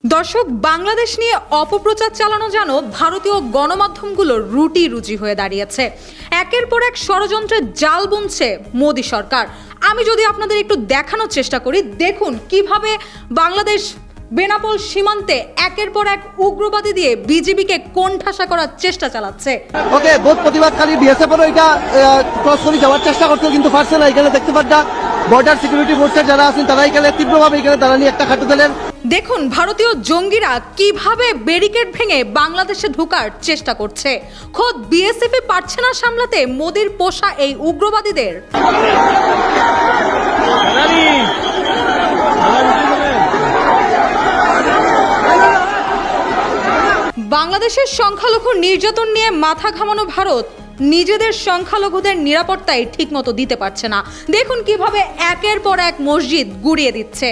দর্শক, বাংলাদেশ নিয়ে অপপ্রচার চালানো যেন ভারতীয় গণমাধ্যমগুলোর রুটি রুজি হয়ে দাঁড়িয়েছে। একের পর এক ষড়যন্ত্রের জাল বুনছে মোদি সরকার। আমি যদি আপনাদের একটু দেখানোর চেষ্টা করি, দেখুন কিভাবে বাংলাদেশ বেনাপোল সীমান্তে একের পর এক উগ্রবাদী দিয়ে বিজিবিকে কোণঠাসা করার চেষ্টা চালাচ্ছে। ওকে, বোধ প্রতিবাদকারী বিএসএফ এটা ক্রস করে যাওয়ার চেষ্টা করছে, কিন্তু পারছে না। এখানে দেখতে পাচ্ছেন বর্ডার সিকিউরিটি ফোর্সের যারা আছেন তারা এখানে তীব্রভাবে এখানে দাঁড়ানি একটা খাটু দিলেন। দেখুন ভারতীয় জঙ্গিরা কিভাবে ব্যারিকেড ভেঙে বাংলাদেশে ঢোকার চেষ্টা করছে। খোদ বিএসএফ পারছে না সামলাতে মোদির পোষা এই উগ্রবাদীদের। বাংলাদেশের সংখ্যালঘু নির্যাতন নিয়ে মাথা ঘামানো ভারত নিজেদের সংখ্যালঘুদের নিরাপত্তায় ঠিকমতো দিতে পারছে না। দেখুন কিভাবে একের পর এক মসজিদ গুড়িয়ে দিচ্ছে।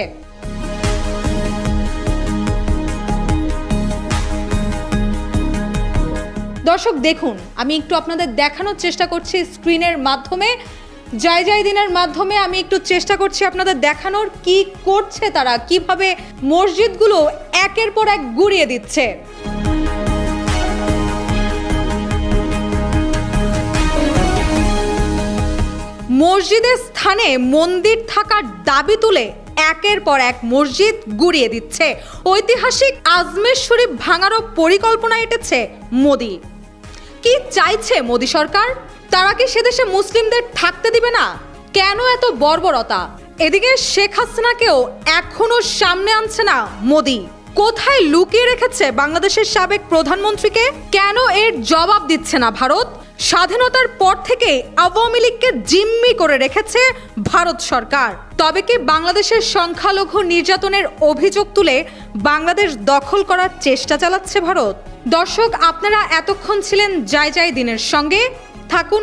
দর্শক দেখুন, আমি একটু আপনাদের দেখানোর চেষ্টা করছি স্ক্রিনের মাধ্যমে, জয় দিনের মাধ্যমে আমি একটু চেষ্টা করছি আপনাদের দেখানোর কি করছে তারা, কিভাবে মসজিদগুলো একের পর এক গুড়িয়ে দিচ্ছে। মসজিদের স্থানে মন্দির থাকার দাবি তুলে একের পর এক মসজিদ গুড়িয়ে দিচ্ছে। ঐতিহাসিক আজমের শরীফ ভাঙারও পরিকল্পনা এঁটেছে মোদি। কি চাইছে মোদি সরকার? তারা কি সেদেশে মুসলিমদের থাকতে দিবে না? কেন এত বর্বরতা? এদিকে শেখ হাসিনাকেও এখনো সামনে আনছে না মোদি। কোথায় লুকিয়ে রেখেছে বাংলাদেশের সাবেক প্রধানমন্ত্রীকে? কেন এর জবাব দিচ্ছে না ভারত? স্বাধীনতার পর থেকে আওয়ামী লীগকে জিম্মি করে রেখেছে ভারত সরকার। তবে কি বাংলাদেশের সংখ্যালঘু নির্যাতনের অভিযোগ তুলে বাংলাদেশ দখল করার চেষ্টা চালাচ্ছে ভারত? দর্শক, আপনারা এতক্ষণ ছিলেন জয় দিনের সঙ্গে। থাকুন